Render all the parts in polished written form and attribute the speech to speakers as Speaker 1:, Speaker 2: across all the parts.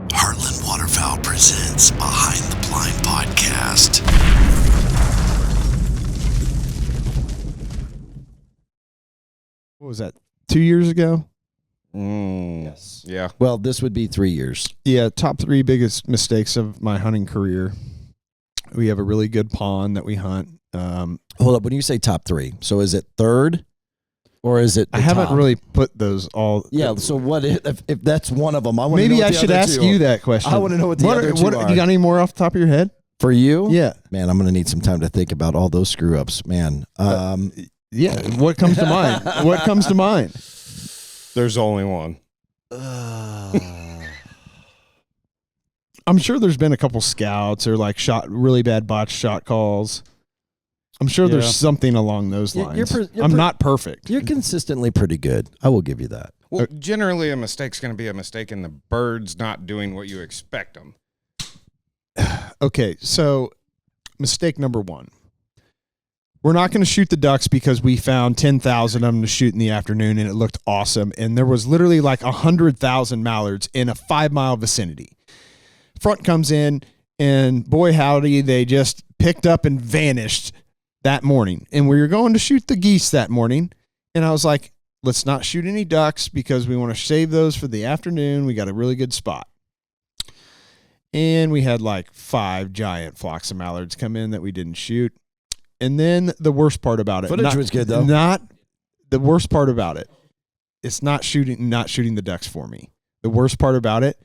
Speaker 1: Heartland Waterfowl presents Behind the Blind Podcast.
Speaker 2: What was that, 2 years ago?
Speaker 3: Yes.
Speaker 4: Yeah.
Speaker 3: Well, this would be 3 years.
Speaker 2: Yeah, top 3 biggest mistakes of my hunting career. We have a really good pond that we hunt.
Speaker 3: Hold up. When you say top 3, so is it third or is it the
Speaker 2: I haven't
Speaker 3: top?
Speaker 2: really put those all.
Speaker 3: Yeah, so what if that's one of them? I want
Speaker 2: Maybe
Speaker 3: to know
Speaker 2: I
Speaker 3: what the
Speaker 2: should
Speaker 3: other
Speaker 2: ask
Speaker 3: two
Speaker 2: you
Speaker 3: are.
Speaker 2: that question.
Speaker 3: I want to know what the other two are.
Speaker 2: You got any more off the top of your head?
Speaker 3: For you?
Speaker 2: Yeah.
Speaker 3: Man, I'm going to need some time to think about all those screw-ups, man.
Speaker 2: Yeah. What comes to mind? What comes to mind?
Speaker 4: There's only one.
Speaker 2: I'm sure there's been a couple scouts or like really bad botched shot calls. I'm sure there's something along those lines. I'm not perfect.
Speaker 3: You're consistently pretty good. I will give you that.
Speaker 4: Well, generally a mistake's going to be a mistake in the birds not doing what you expect them.
Speaker 2: Okay, so mistake number 1. We're not going to shoot the ducks because we found 10,000 of them to shoot in the afternoon and it looked awesome. And there was literally like 100,000 mallards in a 5-mile vicinity. Front comes in and boy howdy, they just picked up and vanished that morning. And we were going to shoot the geese that morning. And I was like, let's not shoot any ducks because we want to save those for the afternoon. We got a really good spot. And we had like 5 giant flocks of mallards come in that we didn't shoot. And then the worst part about it.
Speaker 3: Footage was good though.
Speaker 2: Not the worst part about it. It's not shooting the ducks for me. The worst part about it,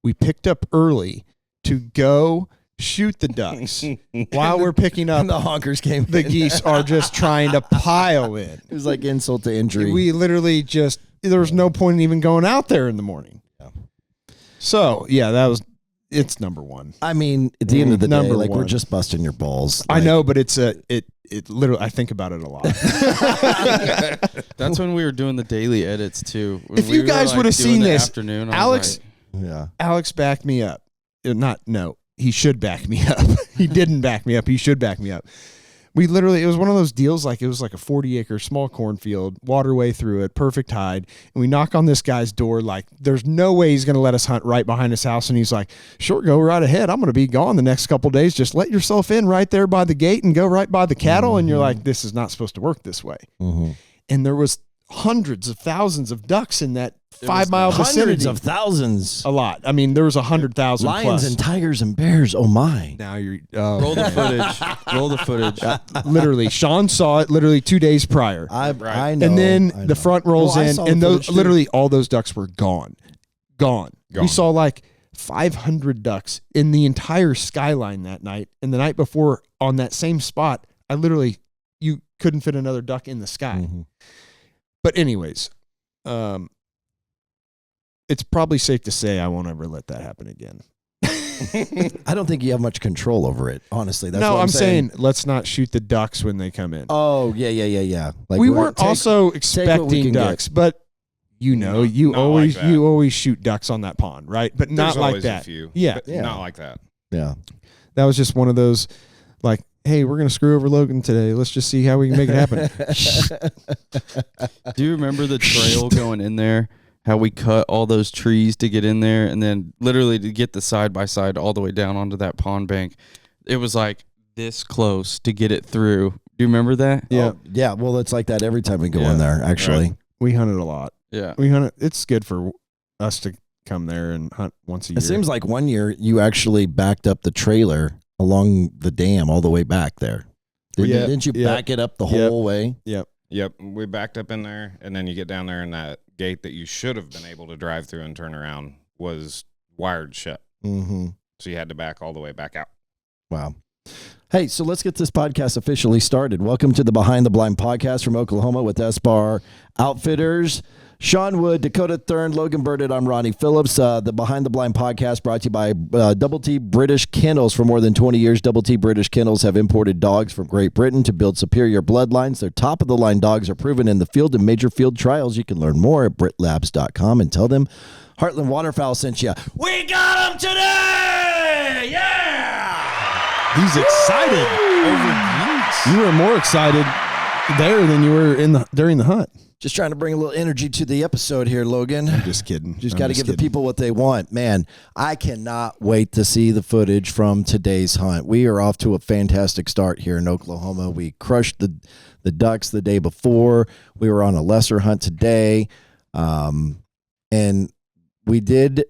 Speaker 2: we picked up early to go shoot the ducks. While we're picking up,
Speaker 3: the honkers came.
Speaker 2: The geese are just trying to pile in.
Speaker 3: It was like insult to injury.
Speaker 2: We literally there was no point in even going out there in the morning. Yeah. So yeah, it's number 1.
Speaker 3: I mean, at the end of the day,
Speaker 2: Number
Speaker 3: like
Speaker 2: 1.
Speaker 3: We're just busting your balls.
Speaker 2: I know, but it literally, I think about it a lot.
Speaker 5: That's when we were doing the daily edits too. When
Speaker 2: If you guys would have seen this,
Speaker 5: afternoon,
Speaker 2: Alex backed me up. He should back me up. He didn't back me up. He should back me up. It was one of those deals, like it was like a 40-acre small cornfield, waterway through it, perfect hide. And we knock on this guy's door, like there's no way he's going to let us hunt right behind his house. And he's like, sure, go right ahead. I'm going to be gone the next couple of days. Just let yourself in right there by the gate and go right by the cattle. Mm-hmm. And you're like, this is not supposed to work this way.
Speaker 3: Mm-hmm.
Speaker 2: And there was hundreds of thousands of ducks in that 5-mile vicinity.
Speaker 3: Hundreds of thousands.
Speaker 2: A lot. I mean, there was 100,000
Speaker 3: lions
Speaker 2: plus.
Speaker 3: and tigers and bears. Oh my!
Speaker 2: Now you're
Speaker 5: roll the footage. Roll the footage.
Speaker 2: Literally, Sean saw it literally 2 days prior.
Speaker 3: I know.
Speaker 2: And then
Speaker 3: I know.
Speaker 2: the front rolls
Speaker 3: I
Speaker 2: in,
Speaker 3: saw
Speaker 2: and
Speaker 3: the
Speaker 2: those
Speaker 3: footage, too.
Speaker 2: literally all those ducks were gone. We saw like 500 ducks in the entire skyline that night. And the night before, on that same spot, you couldn't fit another duck in the sky.
Speaker 3: Mm-hmm.
Speaker 2: But anyways, it's probably safe to say I won't ever let that happen again.
Speaker 3: I don't think you have much control over it, honestly. That's
Speaker 2: no,
Speaker 3: what
Speaker 2: I'm saying let's not shoot the ducks when they come in.
Speaker 3: Oh, yeah. Like
Speaker 2: we weren't also expecting ducks, but you always shoot ducks on that pond, right? But not
Speaker 4: There's
Speaker 2: like
Speaker 4: always
Speaker 2: that.
Speaker 4: A few,
Speaker 2: yeah,
Speaker 4: not like that.
Speaker 3: Yeah.
Speaker 2: That was just one of those, like, hey, we're going to screw over Logan today. Let's just see how we can make it happen.
Speaker 5: Do you remember the trail going in there? How we cut all those trees to get in there, and then literally to get the side-by-side all the way down onto that pond bank. It was like this close to get it through. Do you remember that?
Speaker 2: Yeah.
Speaker 3: Oh, yeah, well, it's like that every time we go in there, actually.
Speaker 2: Right. We hunted a lot.
Speaker 5: Yeah.
Speaker 2: It's good for us to come there and hunt once a year.
Speaker 3: It seems like one year you actually backed up the trailer along the dam all the way back there. Didn't you back it up the whole way?
Speaker 2: Yep.
Speaker 4: Yep. We backed up in there, and then you get down there, and that gate that you should have been able to drive through and turn around was wired shut.
Speaker 3: Mm-hmm.
Speaker 4: So you had to back all the way back out.
Speaker 3: Wow. Hey, so let's get this podcast officially started. Welcome to the Behind the Blind podcast from Oklahoma with SBAR Outfitters. Sean Wood, Dakota Thurn, Logan Burditt. I'm Ronnie Philips. The Behind the Blind podcast brought to you by Double TT British Kennels. For more than 20 years, Double TT British Kennels have imported dogs from Great Britain to build superior bloodlines. Their top-of-the-line dogs are proven in the field in major field trials. You can learn more at britlabs.com and tell them Heartland Waterfowl sent you. We got them today! Yeah!
Speaker 2: He's excited over geese. You were more excited there than you were during the hunt.
Speaker 3: Just trying to bring a little energy to the episode here, Logan.
Speaker 2: I'm just kidding.
Speaker 3: Just got to give the people what they want. Man, I cannot wait to see the footage from today's hunt. We are off to a fantastic start here in Oklahoma. We crushed the ducks the day before. We were on a lesser hunt today. And we did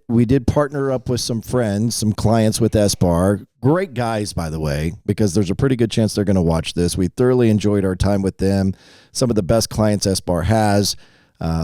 Speaker 3: partner up with some friends, some clients with SBAR. Great guys, by the way, because there's a pretty good chance they're going to watch this. We thoroughly enjoyed our time with them. Some of the best clients SBAR has.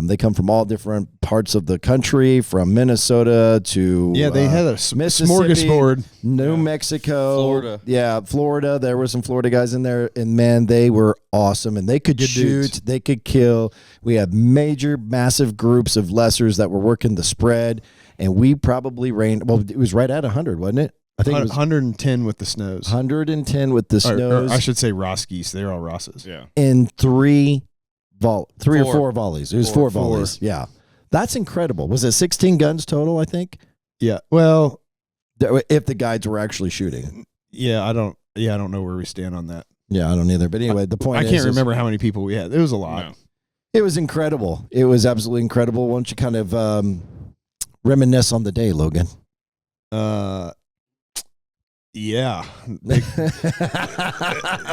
Speaker 3: They come from all different parts of the country, from Minnesota to
Speaker 2: they had a smorgasbord.
Speaker 3: New Mexico,
Speaker 5: Florida.
Speaker 3: Yeah, Florida. There were some Florida guys in there, and man, they were awesome. And they could
Speaker 2: Good
Speaker 3: shoot,
Speaker 2: dudes.
Speaker 3: they could kill. We had massive groups of lessers that were working the spread, and we probably reigned. Well, it was right at 100, wasn't it? I think it was
Speaker 2: 110 with the snows.
Speaker 3: 110 with the snows.
Speaker 2: Or I should say Roskies. They're all Rosses.
Speaker 4: Yeah.
Speaker 3: In three or
Speaker 5: Four.
Speaker 3: four volleys. It was four volleys. Yeah. That's incredible. Was it 16 guns total, I think?
Speaker 2: Yeah. Well,
Speaker 3: If the guides were actually shooting.
Speaker 2: yeah, I don't know where we stand on that.
Speaker 3: Yeah, I don't either. But anyway, the point
Speaker 2: I
Speaker 3: is,
Speaker 2: can't remember how many people we had. It was a lot.
Speaker 4: No.
Speaker 3: it was incredible. It was absolutely incredible. Why don't you kind of reminisce on the day, Logan?
Speaker 2: Yeah.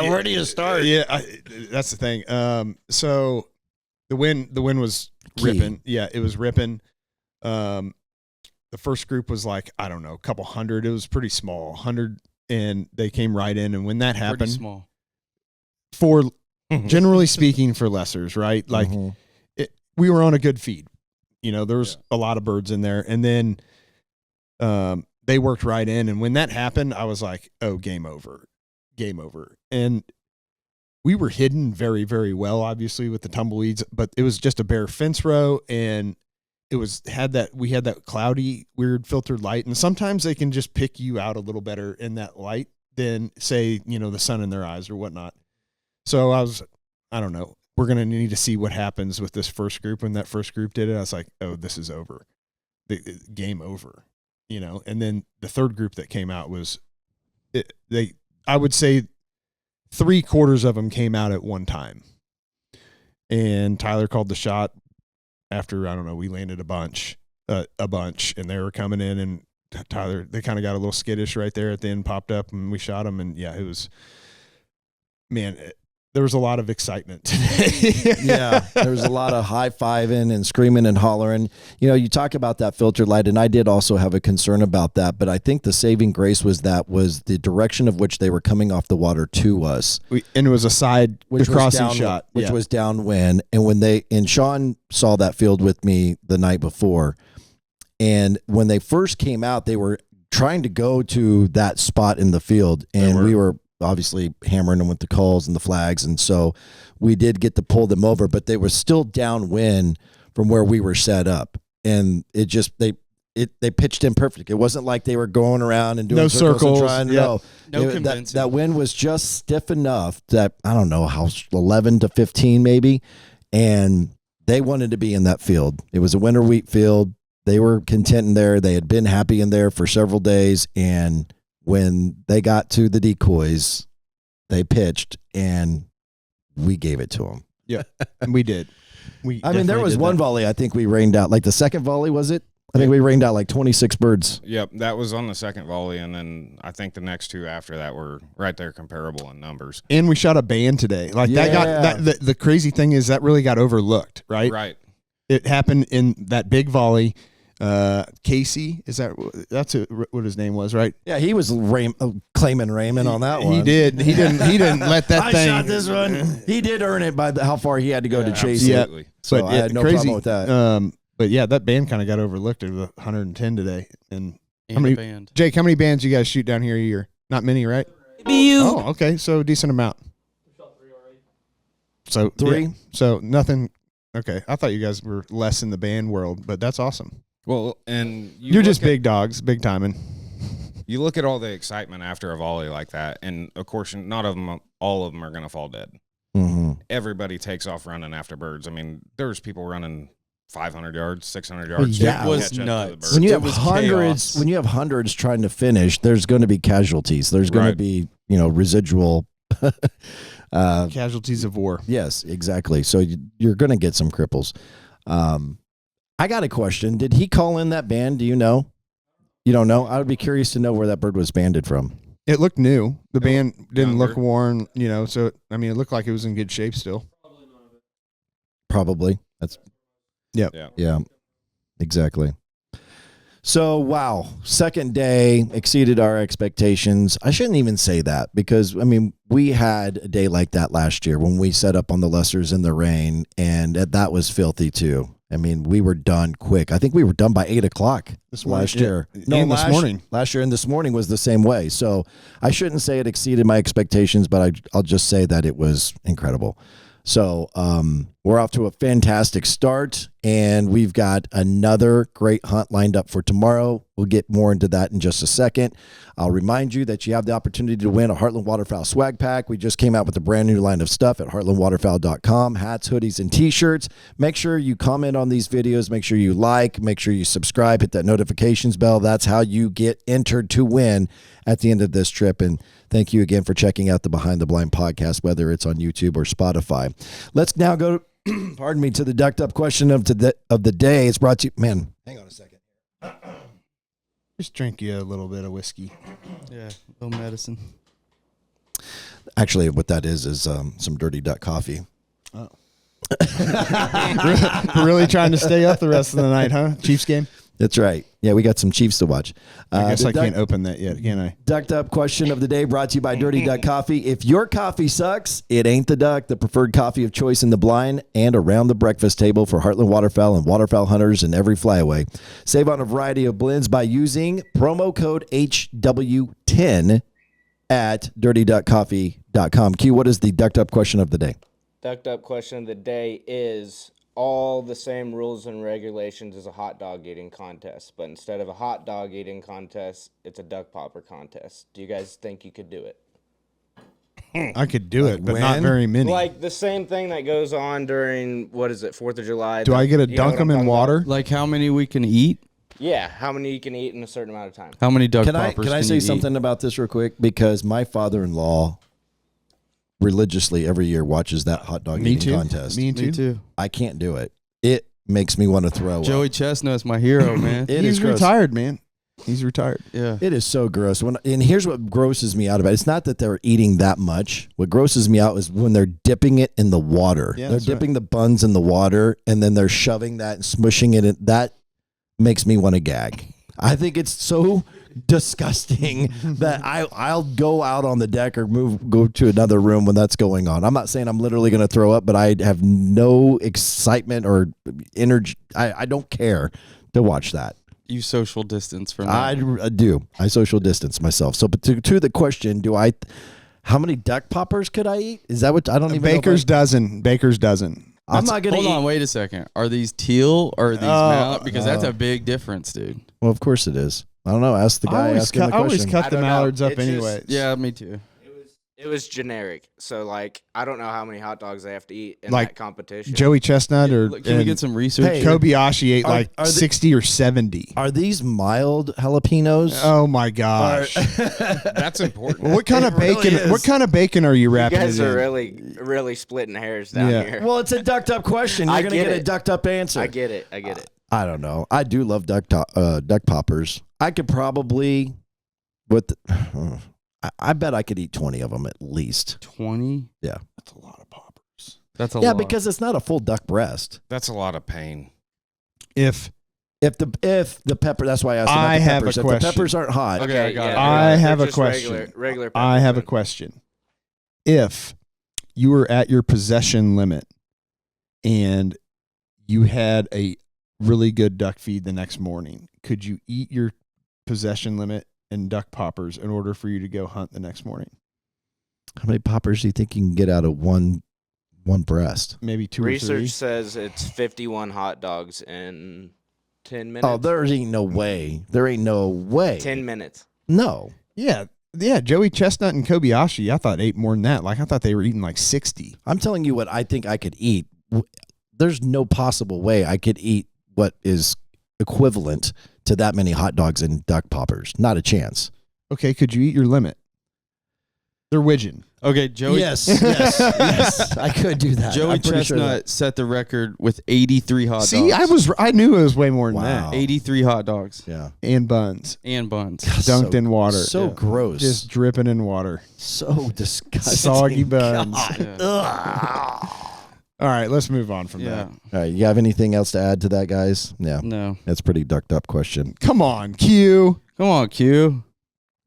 Speaker 3: Where do you start?
Speaker 2: Yeah, that's the thing. So the wind was
Speaker 3: Key.
Speaker 2: ripping. Yeah, it was ripping. The first group was like, I don't know, a couple hundred. It was pretty small, 100, and they came right in. And when that
Speaker 5: Pretty
Speaker 2: happened,
Speaker 5: small.
Speaker 2: for generally speaking, for lessers, right? Like
Speaker 3: Mhm.
Speaker 2: we were on a good feed. You know, there was a lot of birds in there, and then they worked right in. And when that happened, I was like, oh, game over. And we were hidden very, very well, obviously, with the tumbleweeds, but it was just a bare fence row, and we had that cloudy, weird filtered light. And sometimes they can just pick you out a little better in that light than, say, the sun in their eyes or whatnot. So I don't know. We're going to need to see what happens with this first group. When that first group did it, I was like, oh, this is over. Game over. And then the third group that came out I would say 3/4 of them came out at one time. And Tyler called the shot after, I don't know, we landed a bunch, and they were coming in, and Tyler, they kind of got a little skittish right there at the end, popped up, and we shot them. And yeah, it was, man, there was a lot of excitement today.
Speaker 3: Yeah, there was a lot of high-fiving and screaming and hollering. You talk about that filtered light, and I did also have a concern about that, but I think the saving grace was the direction of which they were coming off the water to us.
Speaker 2: And it was a side crossing shot.
Speaker 3: Which was downwind. And Sean saw that field with me the night before, and when they first came out, they were trying to go to that spot in the field, and we were obviously hammering them with the calls and the flags. And so we did get to pull them over, but they were still downwind from where we were set up. And it just, they pitched in perfect. It wasn't like they were going around and doing
Speaker 2: No circles.
Speaker 3: And trying,
Speaker 2: Yep.
Speaker 5: No convincing.
Speaker 3: that wind was just stiff enough that, I don't know, how 11 to 15 maybe. And they wanted to be in that field. It was a winter wheat field. They were content in there. They had been happy in there for several days. And when they got to the decoys, they pitched, and we gave it to them.
Speaker 2: Yeah, and we did.
Speaker 3: There was one volley I think we rained out. Like the second volley, was it? I think we rained out like 26 birds.
Speaker 4: Yep, that was on the second volley, and then I think the next two after that were right there comparable in numbers.
Speaker 2: And we shot a band today. Like the crazy thing is that really got overlooked, right?
Speaker 4: Right.
Speaker 2: It happened in that big volley. Casey, that's what his name was, right?
Speaker 3: Yeah, he was claiming Raymond on that one.
Speaker 2: He did. He didn't let that
Speaker 3: I
Speaker 2: thing.
Speaker 3: shot this one. He did earn it by how far he had to go to chase it.
Speaker 4: Absolutely.
Speaker 3: So I had no problem with that.
Speaker 2: But yeah, that band kind of got overlooked at 110 today. And
Speaker 5: And a band.
Speaker 2: Jake, how many bands you guys shoot down here a year? Not many, right? Oh, okay. So decent amount. So
Speaker 3: 3.
Speaker 2: yeah. So nothing. Okay. I thought you guys were less in the band world, but that's awesome.
Speaker 4: Well, and
Speaker 2: You're just big dogs, big timing.
Speaker 4: You look at all the excitement after a volley like that, and of course, all of them are going to fall dead.
Speaker 3: Mm-hmm.
Speaker 4: Everybody takes off running after birds. I mean, there's people running 500 yards, 600 yards.
Speaker 3: Yeah.
Speaker 5: It was
Speaker 4: catch up to the
Speaker 5: nuts.
Speaker 4: birds.
Speaker 3: When you
Speaker 5: It
Speaker 3: have
Speaker 5: was
Speaker 3: hundreds,
Speaker 5: chaos.
Speaker 3: when you have hundreds trying to finish, there's going to be casualties. There's going to
Speaker 4: Right.
Speaker 3: be, residual
Speaker 2: Casualties of war.
Speaker 3: Yes, exactly. So you're going to get some cripples. I got a question. Did he call in that band? Do you know? You don't know? I would be curious to know where that bird was banded from.
Speaker 2: It looked new. The band didn't
Speaker 4: younger.
Speaker 2: look worn, so I mean, it looked like it was in good shape still.
Speaker 3: Probably. That's yeah, exactly. So, wow, second day exceeded our expectations. I shouldn't even say that because, I mean, we had a day like that last year when we set up on the lessers in the rain, and that was filthy too. I mean, we were done quick. I think we were done by 8 o'clock last year.
Speaker 2: This morning.
Speaker 3: Last year and this morning was the same way. So I shouldn't say it exceeded my expectations, but I'll just say that it was incredible. So we're off to a fantastic start, and we've got another great hunt lined up for tomorrow. We'll get more into that in just a second. I'll remind you that you have the opportunity to win a Heartland Waterfowl Swag Pack. We just came out with a brand new line of stuff at heartlandwaterfowl.com, hats, hoodies, and T-shirts. Make sure you comment on these videos. Make sure you like. Make sure you subscribe. Hit that notifications bell. That's how you get entered to win at the end of this trip. And thank you again for checking out the Behind the Blind podcast, whether it's on YouTube or Spotify. Let's now go, pardon me, to the ducked up question of the day. It's brought to you, man, hang on a second.
Speaker 2: Just drink you a little bit of whiskey.
Speaker 5: Yeah, a little medicine.
Speaker 3: Actually, what that is some Dirty Duck coffee.
Speaker 2: Oh. We're really trying to stay up the rest of the night, huh? Chiefs game?
Speaker 3: That's right. Yeah, we got some Chiefs to watch.
Speaker 2: I guess I can't open that yet, can I?
Speaker 3: Ducked up question of the day brought to you by Dirty Duck Coffee. If your coffee sucks, it ain't the duck, the preferred coffee of choice in the blind and around the breakfast table for Heartland Waterfowl and waterfowl hunters in every flyaway. Save on a variety of blends by using promo code HW10 at dirtyduckcoffee.com. Q, what is the ducked up question of the day?
Speaker 6: Ducked up question of the day is all the same rules and regulations as a hot dog eating contest, but instead of a hot dog eating contest, it's a duck popper contest. Do you guys think you could do it?
Speaker 2: I could do it, but not very many.
Speaker 6: Like the same thing that goes on during, 4th of July.
Speaker 2: Do I get to dunk them in water?
Speaker 5: Like how many we can eat?
Speaker 6: Yeah, how many you can eat in a certain amount of time.
Speaker 5: How many duck
Speaker 3: Can
Speaker 5: poppers
Speaker 3: I say
Speaker 5: you
Speaker 3: something about this real quick? Because my father-in-law religiously every year watches that hot dog eating contest.
Speaker 2: Me too.
Speaker 3: I can't do it. It makes me want to throw
Speaker 5: Joey
Speaker 3: up.
Speaker 5: Chestnut's my hero, man.
Speaker 2: He's retired, man. He's retired.
Speaker 5: Yeah.
Speaker 3: It is so gross. And here's what grosses me out about it. It's not that they're eating that much. What grosses me out is when they're dipping it in the water.
Speaker 2: Yeah,
Speaker 3: they're dipping the buns in the water, and then they're shoving that and smushing it in. That makes me want to gag. I think it's so disgusting that I'll go out on the deck or go to another room when that's going on. I'm not saying I'm literally going to throw up, but I have no excitement or energy. I don't care to watch that.
Speaker 5: You social distance from that.
Speaker 3: I do. I social distance myself. So, but to the question, how many duck poppers could I eat? Is that what I don't even
Speaker 2: Baker's dozen. Baker's dozen.
Speaker 3: I'm not going to eat.
Speaker 5: Hold on, wait a second. Are these teal or are these mallard? Because that's a big difference, dude.
Speaker 3: Well, of course it is. I don't know. Ask the guy asking the
Speaker 2: I always
Speaker 3: question.
Speaker 2: cut the
Speaker 6: don't know.
Speaker 2: mallards up
Speaker 6: It's just-
Speaker 2: anyway.
Speaker 5: Yeah, me too.
Speaker 6: It was generic. So, like, I don't know how many hot dogs they have to eat in
Speaker 2: Like,
Speaker 6: that competition.
Speaker 2: Joey Chestnut or
Speaker 5: Can we get some research?
Speaker 3: Hey,
Speaker 2: Kobayashi ate
Speaker 3: Are-
Speaker 2: like
Speaker 3: are they-
Speaker 2: 60 or 70.
Speaker 3: Are these mild jalapenos?
Speaker 2: Oh my gosh!
Speaker 4: That's important.
Speaker 2: What kind of
Speaker 3: really
Speaker 2: bacon?
Speaker 3: is.
Speaker 2: What kind of bacon are you
Speaker 6: you
Speaker 2: wrapping
Speaker 6: guys
Speaker 2: it
Speaker 6: are
Speaker 2: in?
Speaker 6: really splitting hairs down
Speaker 2: Yeah.
Speaker 6: here.
Speaker 3: Well, it's a ducked up question. You're
Speaker 6: I
Speaker 3: going to
Speaker 6: get
Speaker 3: get a
Speaker 6: it.
Speaker 3: ducked up answer.
Speaker 6: I get it.
Speaker 3: I don't know. I do love duck poppers. I could probably, I bet I could eat 20 of them at least.
Speaker 5: 20?
Speaker 3: Yeah.
Speaker 2: That's a lot of poppers.
Speaker 5: That's a
Speaker 3: Yeah,
Speaker 5: lot.
Speaker 3: because it's not a full duck breast.
Speaker 4: That's a lot of pain.
Speaker 2: If
Speaker 3: If the pepper, that's why I asked about
Speaker 2: I
Speaker 3: the
Speaker 2: have a
Speaker 3: peppers. If the
Speaker 2: question.
Speaker 3: peppers aren't hot,
Speaker 5: Okay, I got it.
Speaker 2: I
Speaker 6: they're
Speaker 2: have a
Speaker 6: just
Speaker 2: question.
Speaker 6: Regular
Speaker 2: I have a
Speaker 6: peppers.
Speaker 2: question, if you were at your possession limit and you had a really good duck feed the next morning, could you eat your possession limit and duck poppers in order for you to go hunt the next morning?
Speaker 3: how many poppers do you think you can get out of one breast?
Speaker 2: Maybe two or
Speaker 6: Research
Speaker 2: three.
Speaker 6: says it's 51 hot dogs in 10 minutes.
Speaker 3: Oh, there ain't no way. There ain't no way.
Speaker 6: 10 minutes.
Speaker 3: No.
Speaker 2: Yeah. Joey Chestnut and Kobayashi, I thought ate more than that. Like I thought they were eating like 60.
Speaker 3: I'm telling you what I think I could eat. There's no possible way I could eat what is equivalent to that many hot dogs and duck poppers. Not a chance.
Speaker 2: Okay, could you eat your limit? They're widgeon.
Speaker 5: Okay, Joey.
Speaker 3: Yes, I could do that.
Speaker 5: Joey
Speaker 3: I'm pretty sure
Speaker 5: Chestnut set the record with 83 hot
Speaker 2: See,
Speaker 5: dogs.
Speaker 2: I knew it was way more than
Speaker 3: Wow.
Speaker 2: that.
Speaker 5: 83 hot dogs
Speaker 3: Yeah.
Speaker 2: And buns
Speaker 5: and buns.
Speaker 2: dunked in water.
Speaker 3: So gross.
Speaker 2: Just dripping in water.
Speaker 3: so disgusting.
Speaker 2: Soggy buns.
Speaker 5: Yeah.
Speaker 2: All right, let's move on from
Speaker 5: Yeah.
Speaker 2: that.
Speaker 3: All right, you have anything else to add to that, guys? Yeah.
Speaker 5: No.
Speaker 3: That's a pretty ducked up question.
Speaker 2: Come on, Q.
Speaker 5: Come on, Q.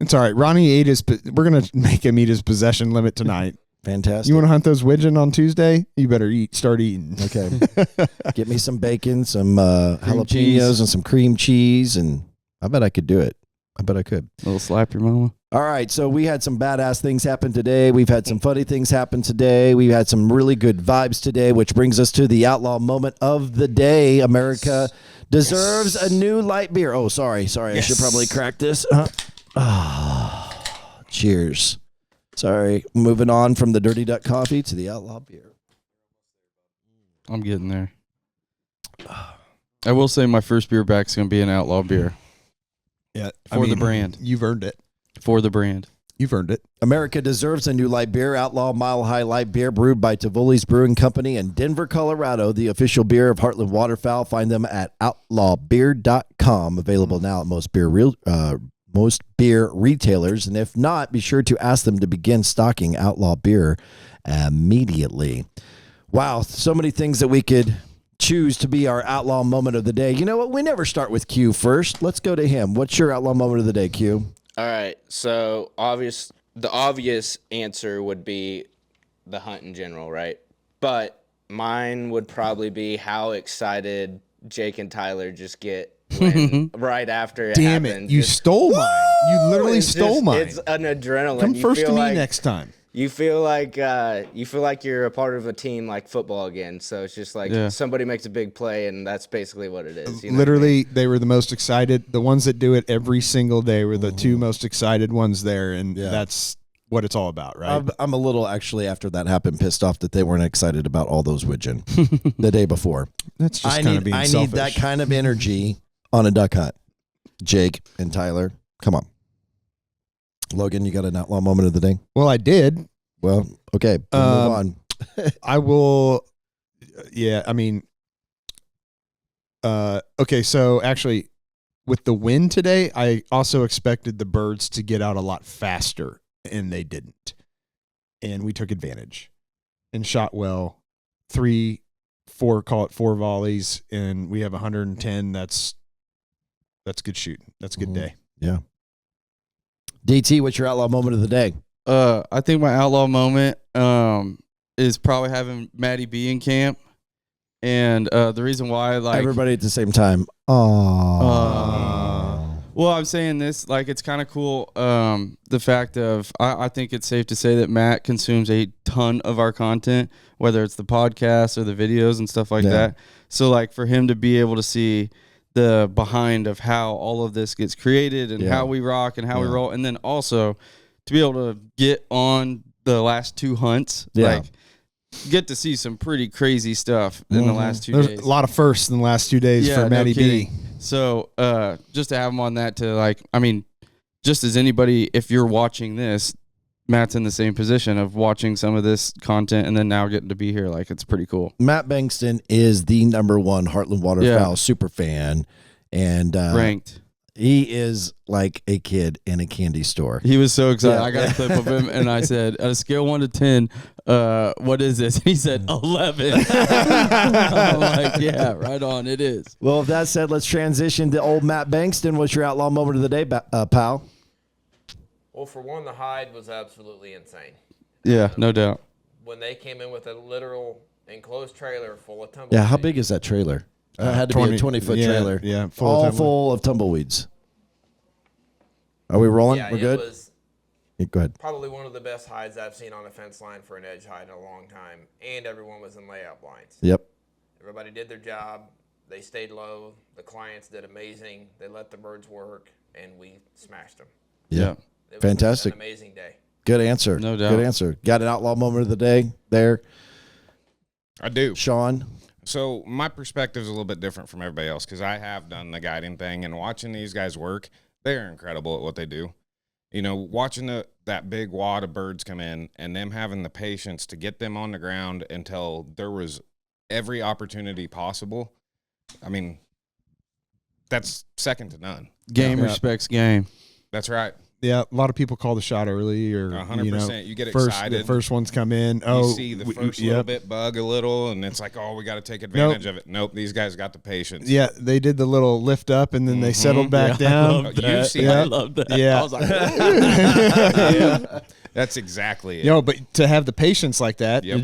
Speaker 2: It's all right. Ronnie ate his. We're gonna make him eat his possession limit tonight.
Speaker 3: Fantastic.
Speaker 2: You want to hunt those widgeon on Tuesday? You better start eating.
Speaker 3: Okay. Get me some bacon, some jalapenos,
Speaker 5: cheese.
Speaker 3: and some cream cheese, and I bet I could do it. I bet I could.
Speaker 5: Little slap your mama.
Speaker 3: All right, so we had some badass things happen today. We've had some funny things happen today. We've had some really good vibes today, which brings us to the outlaw moment of the day. America deserves a new light beer. Oh, sorry. I should probably crack this. Cheers. Sorry. Moving on from the Dirty Duck coffee to the outlaw beer.
Speaker 5: I'm getting there. I will say my first beer back is going to be an outlaw beer.
Speaker 2: Yeah,
Speaker 5: For the brand.
Speaker 2: You've earned it.
Speaker 5: For the brand.
Speaker 2: You've earned it.
Speaker 3: America deserves a new light beer. Outlaw Mile High Light Beer, brewed by Tivoli's Brewing Company in Denver, Colorado. The official beer of Heartland Waterfowl. Find them at outlawbeer.com. Available now at most beer retailers. And if not, be sure to ask them to begin stocking Outlaw Beer immediately. Wow, so many things that we could choose to be our outlaw moment of the day. You know what? We never start with Q first. Let's go to him. What's your outlaw moment of the day, Q?
Speaker 6: All right, so the obvious answer would be the hunt in general, right? But mine would probably be how excited Jake and Tyler just get when, right after it
Speaker 2: Damn
Speaker 6: happened.
Speaker 2: it! You stole mine. You literally
Speaker 6: It's
Speaker 2: stole
Speaker 6: just-
Speaker 2: mine.
Speaker 6: It's an adrenaline.
Speaker 2: Come
Speaker 6: You
Speaker 2: first
Speaker 6: feel
Speaker 2: to me
Speaker 6: like-
Speaker 2: next time.
Speaker 6: You feel like you're a part of a team like football again. So it's just like somebody makes a big play, and that's basically what it is. You know what I mean?
Speaker 2: Literally, they were the most excited. The ones that do it every single day were the two most excited ones there, and that's what it's all about, right?
Speaker 3: I'm a little, actually, after that happened, pissed off that they weren't excited about all those widgeon the day before.
Speaker 2: That's just kind of being selfish.
Speaker 3: I need that kind of energy on a duck hunt. Jake and Tyler, come on. Logan, you got an outlaw moment of the day?
Speaker 2: Well, I did.
Speaker 3: Well, okay, we'll move on.
Speaker 2: I will. Yeah, I mean, okay. So actually, with the wind today, I also expected the birds to get out a lot faster, and they didn't. And we took advantage and shot well. 3, 4, call it 4 volleys, and we have 110. That's good shooting. That's a good day.
Speaker 3: Yeah. DT, what's your outlaw moment of the day?
Speaker 5: I think my outlaw moment is probably having Maddie B in camp. And the reason why, like,
Speaker 3: everybody at the same time. Oh.
Speaker 5: Well, I'm saying this, like, it's kind of cool. The fact of, I think it's safe to say that Matt consumes a ton of our content, whether it's the podcast or the videos and stuff like that. So, like, for him to be able to see the behind of how all of this gets created and how we rock and how we roll, and then also to be able to get on the last 2 hunts, like, get to see some pretty crazy stuff in the last 2 days.
Speaker 2: There's a lot of firsts in the last 2 days for Matty B.
Speaker 5: So just to have him on that, to, like, I mean, just as anybody, if you're watching this, Matt's in the same position of watching some of this content and then now getting to be here. Like, it's pretty cool.
Speaker 3: Matt Bankston is the #1 Heartland Waterfowl super fan, and
Speaker 5: ranked.
Speaker 3: He is like a kid in a candy store.
Speaker 5: He was so excited. I got a clip of him, and I said, at a scale 1 to 10, what is this? And he said 11. I'm like, yeah, right on. It is.
Speaker 3: Well, with that said, let's transition to old Matt Bankston. What's your outlaw moment of the day, pal?
Speaker 7: Well, for one, the hide was absolutely insane.
Speaker 5: Yeah, no doubt.
Speaker 7: When they came in with a literal enclosed trailer full of tumbleweeds.
Speaker 3: Yeah, how big is that trailer? It had to be a 20-foot trailer.
Speaker 2: Yeah,
Speaker 3: full of tumbleweeds. Are we rolling?
Speaker 7: Yeah,
Speaker 3: We're good?
Speaker 7: It was
Speaker 3: Go ahead.
Speaker 7: probably one of the best hides I've seen on a fence line for an edge hide in a long time, and everyone was in layout blinds.
Speaker 3: Yep.
Speaker 7: Everybody did their job. They stayed low. The clients did amazing. They let the birds work, and we smashed them.
Speaker 3: Yeah.
Speaker 7: It was
Speaker 3: Fantastic.
Speaker 7: an amazing day.
Speaker 3: Good answer.
Speaker 5: No doubt.
Speaker 3: Good answer. Got an outlaw moment of the day there,
Speaker 4: I do.
Speaker 3: Sean?
Speaker 4: So my perspective is a little bit different from everybody else because I have done the guiding thing, and watching these guys work, they're incredible at what they do. You know, watching that big wad of birds come in and them having the patience to get them on the ground until there was every opportunity possible. I mean, that's second to none.
Speaker 5: Game respects game.
Speaker 4: That's right.
Speaker 2: Yeah, a lot of people call the shot early, or
Speaker 4: 100%. You get
Speaker 2: first,
Speaker 4: excited.
Speaker 2: The first ones come in.
Speaker 4: You see the first little bit bug a little, and it's like, oh, we got to take advantage of it. Nope, these guys got the patience.
Speaker 2: Yeah, they did the little lift up, and then they settled back down.
Speaker 4: You see
Speaker 3: I love that.
Speaker 2: Yeah.
Speaker 3: I was like,
Speaker 4: Yeah. That's exactly it.
Speaker 2: But to have the patience like that,
Speaker 4: Yep.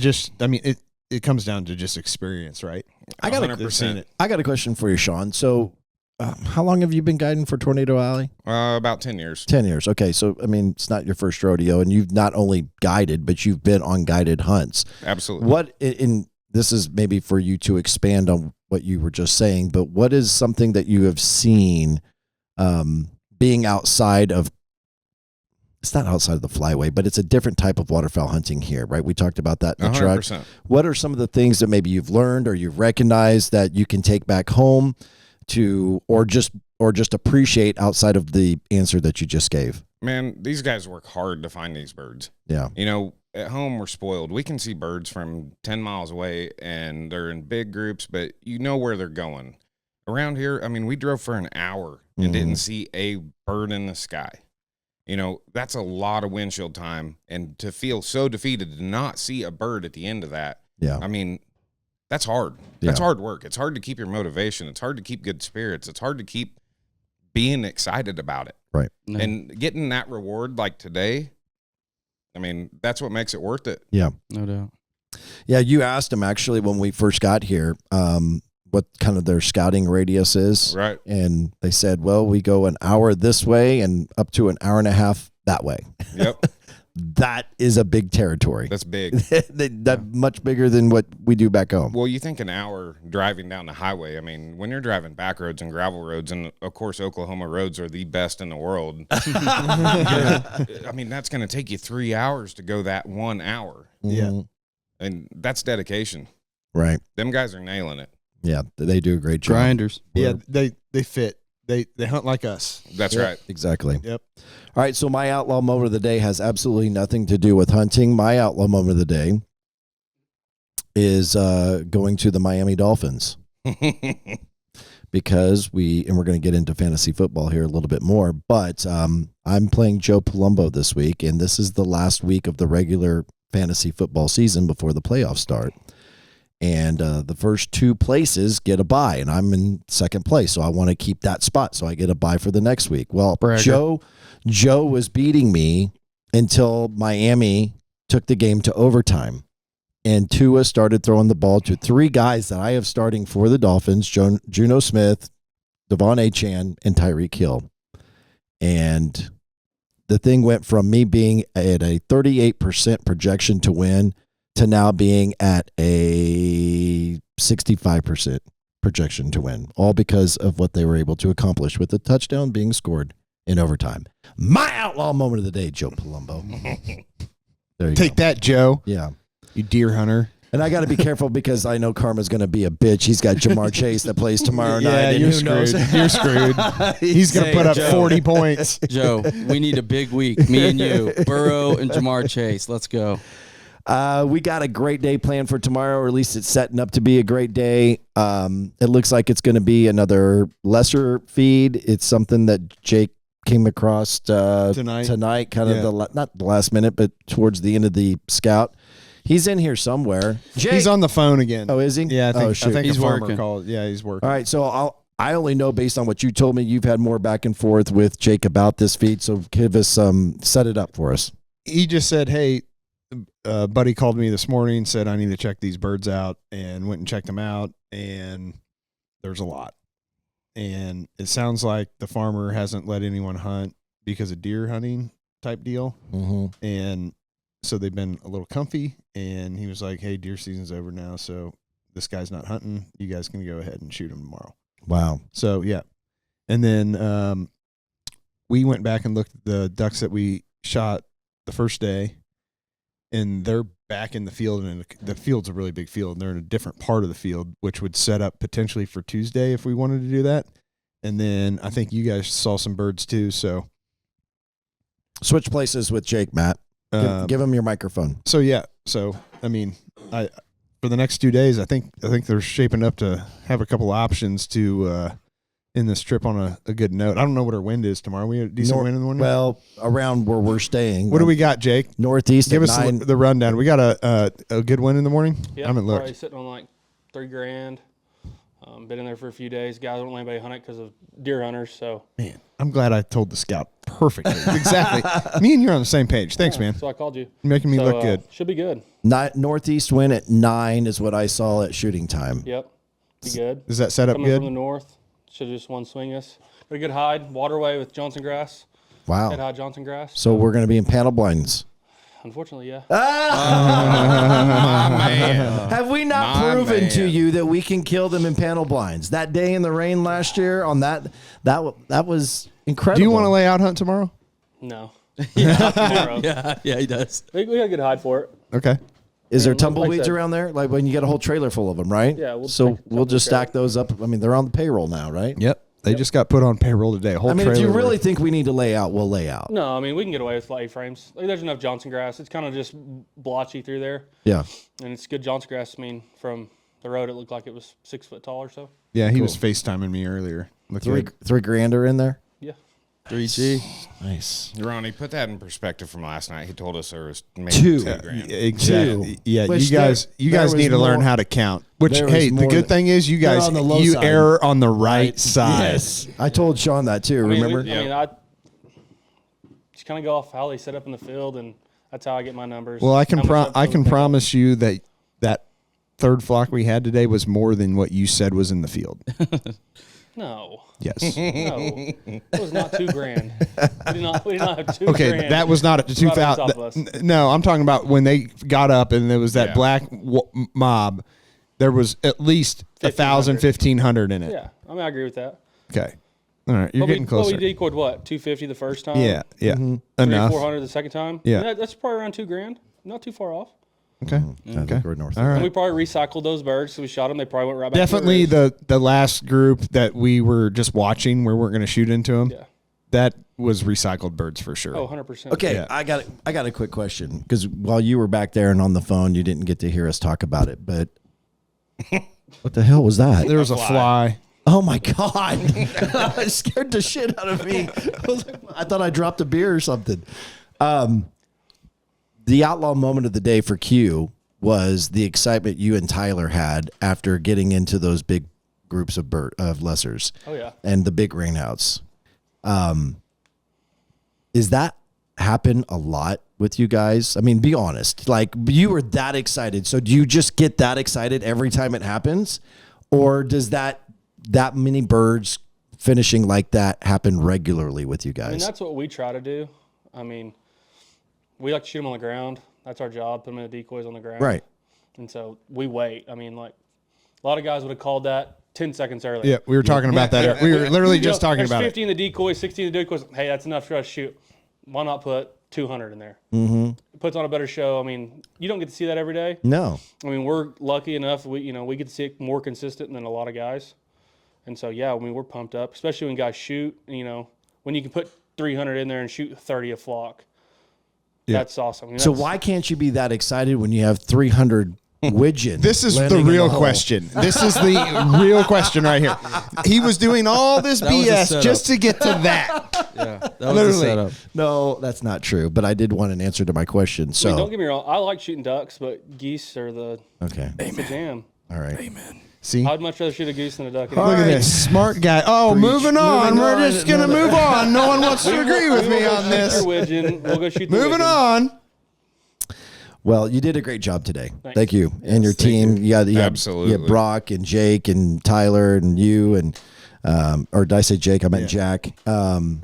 Speaker 2: it comes down to just experience, right?
Speaker 3: I got
Speaker 4: 100%.
Speaker 3: I got a question for you, Sean. So, how long have you been guiding for Tornado Alley?
Speaker 4: About 10 years.
Speaker 3: 10 years. Okay. So, I mean, it's not your first rodeo, and you've not only guided, but you've been on guided hunts.
Speaker 4: Absolutely.
Speaker 3: What, in this is maybe for you to expand on what you were just saying, but what is something that you have seen being outside of, it's not outside of the flyway, but it's a different type of waterfowl hunting here, right? We talked about that in the
Speaker 4: 100%.
Speaker 3: truck. What are some of the things that maybe you've learned or you've recognized that you can take back home to, or just appreciate outside of the answer that you just gave?
Speaker 4: Man, these guys work hard to find these birds.
Speaker 3: Yeah.
Speaker 4: You know, at home we're spoiled. We can see birds from 10 miles away and they're in big groups, but you know where they're going. Around here, I mean, we drove for an hour and didn't see a bird in the sky. You know, that's a lot of windshield time, and to feel so defeated to not see a bird at the end of that.
Speaker 3: Yeah.
Speaker 4: I mean, that's hard. That's
Speaker 3: Yeah.
Speaker 4: hard work. It's hard to keep your motivation. It's hard to keep good spirits. It's hard to keep being excited about it.
Speaker 3: Right.
Speaker 5: No.
Speaker 4: And getting that reward like today, I mean, that's what makes it worth it.
Speaker 3: Yeah.
Speaker 5: No doubt.
Speaker 3: Yeah. You asked them actually when we first got here, what kind of their scouting radius is.
Speaker 4: Right.
Speaker 3: And they said, well, we go an hour this way and up to an hour and a half that way.
Speaker 4: Yep.
Speaker 3: That is a big territory.
Speaker 4: That's big.
Speaker 3: That much bigger than what we do back home.
Speaker 4: Well, you think an hour driving down the highway. I mean, when you're driving back roads and gravel roads, and of course, Oklahoma roads are the best in the world. I mean, that's going to take you 3 hours to go that 1 hour.
Speaker 3: Mhm.
Speaker 4: And that's dedication.
Speaker 3: Right.
Speaker 4: Them guys are nailing it.
Speaker 3: Yeah. They do a great job.
Speaker 5: Grinders.
Speaker 2: Yeah, they fit. They hunt like us.
Speaker 4: That's
Speaker 3: Yeah,
Speaker 4: right.
Speaker 3: Exactly.
Speaker 2: Yep.
Speaker 3: All right. So my outlaw moment of the day has absolutely nothing to do with hunting. My outlaw moment of the day is going to the Miami Dolphins, because we're going to get into fantasy football here a little bit more, but I'm playing Joe Palumbo this week, and this is the last week of the regular fantasy football season before the playoffs start. And the first two places get a bye, and I'm in second place, so I want to keep that spot, so I get a bye for the next week. Well,
Speaker 5: Bragger.
Speaker 3: Joe was beating me until Miami took the game to overtime, and Tua started throwing the ball to three guys that I have starting for the Dolphins: Juno Smith, Devon Achane, and Tyreek Hill. And the thing went from me being at a 38% projection to win to now being at a 65% projection to win, all because of what they were able to accomplish with the touchdown being scored in overtime. My outlaw moment of the day, Joe Palumbo. There you
Speaker 2: Take
Speaker 3: go.
Speaker 2: that, Joe.
Speaker 3: Yeah.
Speaker 2: You deer hunter.
Speaker 3: And I got to be careful because I know Karma's going to be a bitch. He's got Jamar Chase that plays tomorrow night.
Speaker 2: Yeah,
Speaker 3: and
Speaker 2: you're
Speaker 3: who knows?
Speaker 2: screwed. You're screwed. He's going to put up
Speaker 5: Joe.
Speaker 2: 40 points.
Speaker 5: Joe, we need a big week. Me and you, Burrow and Jamar Chase. Let's go.
Speaker 3: We got a great day planned for tomorrow, or at least it's setting up to be a great day. It looks like it's going to be another lesser feed. It's something that Jake came across tonight, kind of not the last minute, but towards the end of the scout. He's in here somewhere. Jake.
Speaker 2: He's on the phone again.
Speaker 3: Oh, is he?
Speaker 2: Yeah, I think
Speaker 5: He's
Speaker 2: a farmer
Speaker 5: working.
Speaker 2: called. Yeah, he's working.
Speaker 3: All right, so I only know based on what you told me, you've had more back and forth with Jake about this feed. So give us set it up for us.
Speaker 2: He just said, hey, buddy called me this morning, said I need to check these birds out, and went and checked them out, and there's a lot. And it sounds like the farmer hasn't let anyone hunt because of deer hunting type deal.
Speaker 3: Mm-hmm.
Speaker 2: And so they've been a little comfy, and he was like, hey, deer season's over now, so this guy's not hunting. You guys can go ahead and shoot him tomorrow.
Speaker 3: Wow.
Speaker 2: So, yeah. And then we went back and looked at the ducks that we shot the first day, and they're back in the field, and the field's a really big field, and they're in a different part of the field, which would set up potentially for Tuesday if we wanted to do that. And then I think you guys saw some birds too, so
Speaker 3: Switch places with Jake, Matt. Give him your microphone.
Speaker 2: So I mean, for the next 2 days, I think they're shaping up to have a couple options to end this trip on a good note. I don't know what our wind is tomorrow. We have a decent wind in the morning.
Speaker 3: Well, around where we're staying.
Speaker 2: What do we got, Jake?
Speaker 3: Northeast.
Speaker 2: Give
Speaker 3: at
Speaker 2: us
Speaker 3: 9.
Speaker 2: the rundown. We got a good wind in the morning.
Speaker 8: Yeah,
Speaker 2: I haven't looked.
Speaker 8: probably sitting on like $3,000. Been in there for a few days. Guys don't let anybody hunt it because of deer hunters. So
Speaker 2: Man, I'm glad I told the scout perfectly. Exactly. Me and you're on the same page. Thanks, man.
Speaker 8: So I called you.
Speaker 2: You're making me look good.
Speaker 8: Should be good.
Speaker 3: Northeast wind at 9 is what I saw at shooting time.
Speaker 8: Yep. Be good.
Speaker 2: Is that set up
Speaker 8: Coming
Speaker 2: good?
Speaker 8: from the north. Should just one swing us. Got a good hide. Waterway with Johnson grass.
Speaker 3: Wow.
Speaker 8: Head high Johnson grass.
Speaker 3: So we're going to be in panel blinds.
Speaker 8: Unfortunately, yeah.
Speaker 3: Have we not
Speaker 4: My
Speaker 3: proven
Speaker 4: man.
Speaker 3: to you that we can kill them in panel blinds? That day in the rain last year on that was incredible.
Speaker 2: Do you want to lay out hunt tomorrow?
Speaker 8: No. Tomorrow.
Speaker 5: Yeah, he does.
Speaker 8: We got a good hide for it.
Speaker 2: Okay.
Speaker 3: Is there
Speaker 8: Like I
Speaker 3: tumbleweeds
Speaker 8: said-
Speaker 3: around there? Like when you get a whole trailer full of them, right?
Speaker 8: Yeah, we'll
Speaker 3: So
Speaker 8: take
Speaker 3: we'll just
Speaker 8: something
Speaker 3: stack those up. I mean, they're on the payroll now, right?
Speaker 2: Yep. They just got put on payroll today. Whole
Speaker 3: I mean, if you
Speaker 2: trailer
Speaker 3: really
Speaker 2: worth.
Speaker 3: think we need to lay out, we'll lay out.
Speaker 8: No, I mean, we can get away with A-frames. Like, there's enough Johnson grass. It's kind of just blotchy through there.
Speaker 3: Yeah.
Speaker 8: And it's good Johnson grass. I mean, from the road, it looked like it was 6 foot tall or so.
Speaker 2: Yeah, he was FaceTiming me earlier. Look
Speaker 3: Three
Speaker 2: good.
Speaker 3: $3,000 are in there.
Speaker 8: Yeah.
Speaker 5: 3G.
Speaker 3: Nice.
Speaker 4: Ronnie, put that in perspective from last night. He told us there was maybe
Speaker 3: Two.
Speaker 4: $2,000.
Speaker 2: Exactly.
Speaker 3: Two.
Speaker 2: Yeah,
Speaker 3: Which
Speaker 2: you guys
Speaker 3: there was
Speaker 2: need to learn
Speaker 3: more-
Speaker 2: how to count. Which
Speaker 3: there was
Speaker 2: hey, the
Speaker 3: more
Speaker 2: good
Speaker 3: than-
Speaker 2: thing is you
Speaker 3: They're
Speaker 2: guys
Speaker 3: on the low
Speaker 2: you
Speaker 3: side.
Speaker 2: err on the right side.
Speaker 3: Yes. I told Sean that too,
Speaker 8: I mean,
Speaker 3: remember?
Speaker 8: I just kind of go off how they set up in the field, and that's how I get my numbers.
Speaker 2: Well, I can
Speaker 8: How much
Speaker 2: I
Speaker 8: upfield
Speaker 2: can
Speaker 8: they got.
Speaker 2: promise you that third flock we had today was more than what you said was in the field.
Speaker 8: No.
Speaker 2: Yes.
Speaker 8: No. It was not $2,000. We did not have $2,000.
Speaker 2: Okay, that was not at the
Speaker 8: right on top of us.
Speaker 2: 2,000. No, I'm talking about when they got up and there was that
Speaker 4: Yeah.
Speaker 2: black mob. There was at least 1,000, 1,500 in it.
Speaker 8: Yeah. I mean, I agree with that.
Speaker 2: Okay. All right, you're getting closer.
Speaker 8: But we decoyed what? 250 the first time?
Speaker 2: Yeah, yeah.
Speaker 3: Mm-hmm.
Speaker 2: Enough.
Speaker 8: 400 the second time?
Speaker 2: Yeah.
Speaker 8: I mean, that's probably around $2,000. Not too far off.
Speaker 2: Okay. Okay.
Speaker 3: We're north.
Speaker 2: All
Speaker 8: And
Speaker 2: right.
Speaker 8: we probably recycled those birds, so we shot them. They probably went right back.
Speaker 2: Definitely
Speaker 8: to the
Speaker 2: the last group that we were just watching where we're going to shoot into them.
Speaker 8: Yeah.
Speaker 2: That was recycled birds for sure.
Speaker 8: Oh, 100%.
Speaker 3: Okay,
Speaker 2: Yeah.
Speaker 3: I got a quick question because while you were back there and on the phone, you didn't get to hear us talk about it. But what the hell was that?
Speaker 2: There was a fly.
Speaker 3: Oh my god! It scared the shit out of me. I thought I dropped a beer or something. The outlaw moment of the day for Q was the excitement you and Tyler had after getting into those big groups of lessers.
Speaker 8: Oh, yeah.
Speaker 3: And the big rainouts. Is that happen a lot with you guys? I mean, be honest. Like, you were that excited. So do you just get that excited every time it happens? Or does that many birds finishing like that happen regularly with you
Speaker 8: I mean,
Speaker 3: guys?
Speaker 8: that's what we try to do. I mean, we like to shoot them on the ground. That's our job, put them in the decoys on the ground.
Speaker 3: Right.
Speaker 8: And so we wait. I mean, like, a lot of guys would have called that 10 seconds earlier.
Speaker 2: Yeah, we were talking about that. We were literally
Speaker 8: You know,
Speaker 2: just talking
Speaker 8: there's
Speaker 2: about
Speaker 8: 50 in the decoys, 60 in the decoys. Hey, that's enough for us to shoot. Why not put 200 in there? Mm-hmm. It puts on a better show. I mean, you don't get to see that every day.
Speaker 3: No.
Speaker 8: I mean, we're lucky enough. We get to see it more consistent than a lot of guys. And so, yeah, I mean, we're pumped up, especially when guys shoot. You know, when you can put 300 in there and shoot 30 a flock.
Speaker 2: Yeah.
Speaker 8: That's awesome. I mean,
Speaker 3: So
Speaker 8: that's-
Speaker 3: why can't you be that excited when you have 300 widgeon?
Speaker 2: This is the
Speaker 3: landing in
Speaker 2: real
Speaker 3: hole?
Speaker 2: question. This is the real question right here. He was doing all this
Speaker 5: was a
Speaker 2: BS
Speaker 5: setup.
Speaker 2: just to get to that.
Speaker 5: Yeah, that was
Speaker 2: Literally.
Speaker 5: the setup.
Speaker 3: No, that's not true. But I did want an answer to my question.
Speaker 8: I
Speaker 3: So
Speaker 8: mean, don't get me wrong. I like shooting ducks, but geese are the
Speaker 3: okay,
Speaker 8: jam.
Speaker 3: all right.
Speaker 2: See?
Speaker 8: I'd much rather shoot a goose than a duck.
Speaker 2: Look at this smart guy. Oh, moving on.
Speaker 3: Moving
Speaker 2: We're
Speaker 3: on.
Speaker 2: just going to move on. No one wants to agree with me on this.
Speaker 8: Your widgeon. We'll go shoot the
Speaker 2: Moving
Speaker 8: widgeon.
Speaker 2: on.
Speaker 3: Well, you did a great job today. Thank you. And your team. You had
Speaker 4: Absolutely.
Speaker 3: Brock and Jake and Tyler and you and or did I say Jake? I meant Jack. Am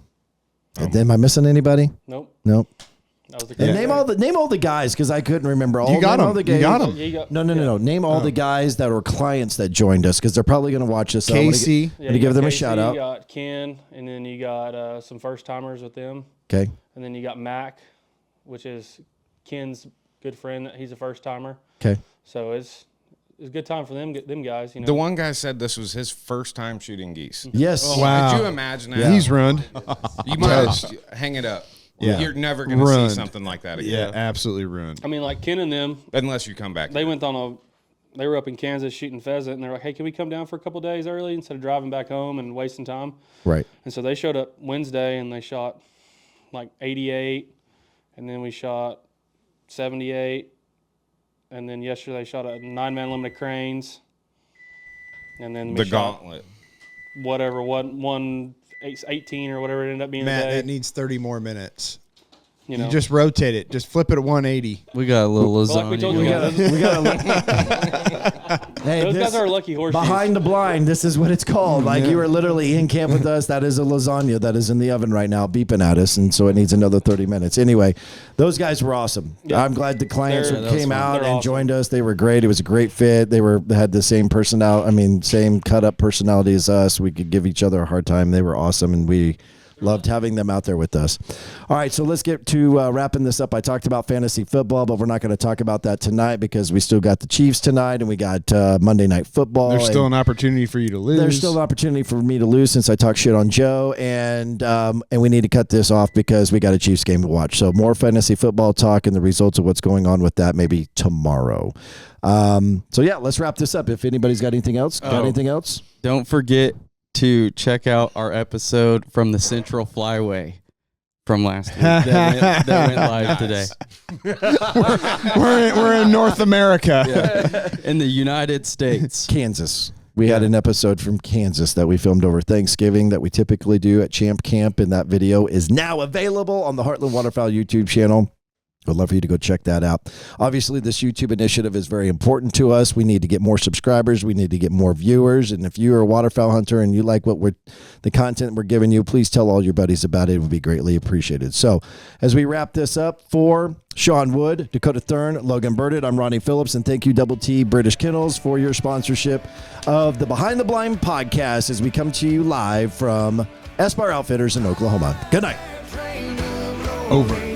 Speaker 3: I missing anybody?
Speaker 8: Nope.
Speaker 3: Nope.
Speaker 8: That was the
Speaker 3: And
Speaker 8: great
Speaker 3: name all the guys because I couldn't remember all.
Speaker 2: You got
Speaker 3: name all
Speaker 2: them.
Speaker 3: the
Speaker 2: You got
Speaker 3: guys.
Speaker 2: them.
Speaker 8: Yeah, you got-
Speaker 3: No. Name all the guys that were clients that joined us because they're probably going to watch this. So I'm gonna
Speaker 2: Casey.
Speaker 8: Yeah,
Speaker 3: gonna
Speaker 8: you
Speaker 3: give
Speaker 8: got
Speaker 3: them a
Speaker 8: Casey,
Speaker 3: shout out.
Speaker 8: You got Ken, and then you got some first timers with them,
Speaker 3: Okay.
Speaker 8: and then you got Mac, which is Ken's good friend. He's a first timer,
Speaker 3: Okay.
Speaker 8: so it's a good time for them guys. You know,
Speaker 4: The one guy said this was his first time shooting geese.
Speaker 3: Yes.
Speaker 4: Oh,
Speaker 2: Wow.
Speaker 4: Could you imagine that?
Speaker 3: Yeah.
Speaker 2: He's ruined.
Speaker 4: You might hang it up.
Speaker 2: Yeah.
Speaker 4: You're never going to
Speaker 2: Ruined.
Speaker 4: see something like that
Speaker 2: Yeah,
Speaker 4: again.
Speaker 2: absolutely ruined.
Speaker 8: I mean, like Ken and them,
Speaker 4: Unless you come back.
Speaker 8: they went on they were up in Kansas shooting pheasant, and they're like, hey, can we come down for a couple days early instead of driving back home and wasting time?
Speaker 3: Right.
Speaker 8: And so they showed up Wednesday, and they shot like 88, and then we shot 78, and then yesterday they shot a 9-man limited cranes, and then we
Speaker 4: The
Speaker 8: shot
Speaker 4: gauntlet.
Speaker 8: whatever, 18 or whatever it ended up being
Speaker 2: Matt,
Speaker 8: today.
Speaker 2: that needs 30 more minutes.
Speaker 8: You know,
Speaker 2: You just rotate it. Just flip it at 180.
Speaker 5: We got a little lasagna.
Speaker 8: like we told you
Speaker 5: going.
Speaker 8: guys,
Speaker 3: We got hey,
Speaker 8: those
Speaker 3: this-
Speaker 8: guys are lucky horses.
Speaker 3: Behind the blind, this is what it's called. Like you were literally in camp with us. That is a lasagna that is in the oven right now, beeping at us, and so it needs another 30 minutes. Anyway, those guys were awesome.
Speaker 8: Yeah.
Speaker 3: I'm glad the clients
Speaker 8: They're-
Speaker 3: came out
Speaker 8: They're
Speaker 3: and
Speaker 8: awesome.
Speaker 3: joined us. They were great. It was a great fit. They had the same personality. I mean, same cut up personality as us. We could give each other a hard time. They were awesome, and we loved having them out there with us. All right, so let's get to wrapping this up. I talked about fantasy football, but we're not going to talk about that tonight because we still got the Chiefs tonight, and we got Monday Night Football.
Speaker 2: There's still
Speaker 3: and
Speaker 2: an opportunity for you to lose.
Speaker 3: there's still an opportunity for me to lose since I talk shit on Joe, and we need to cut this off because we got a Chiefs game to watch. So more fantasy football talk and the results of what's going on with that maybe tomorrow. So yeah, let's wrap this up. If anybody's got anything else,
Speaker 5: Don't forget to check out our episode from the Central Flyway from last week that went live today.
Speaker 2: we're in North America.
Speaker 5: In the United States.
Speaker 3: Kansas. We had an episode from Kansas that we filmed over Thanksgiving that we typically do at Champ Camp, and that video is now available on the Heartland Waterfowl YouTube channel. I'd love for you to go check that out. Obviously, this YouTube initiative is very important to us. We need to get more subscribers. We need to get more viewers. And if you're a waterfowl hunter and you like the content we're giving you, please tell all your buddies about it. It would be greatly appreciated. So as we wrap this up, for Sean Wood, Dakota Thurn, Logan Burditt, I'm Ronnie Philips, and thank you, Double T British Kennels, for your sponsorship of the Behind the Blind podcast as we come to you live from SBAR Outfitters in Oklahoma. Good night.
Speaker 2: Over.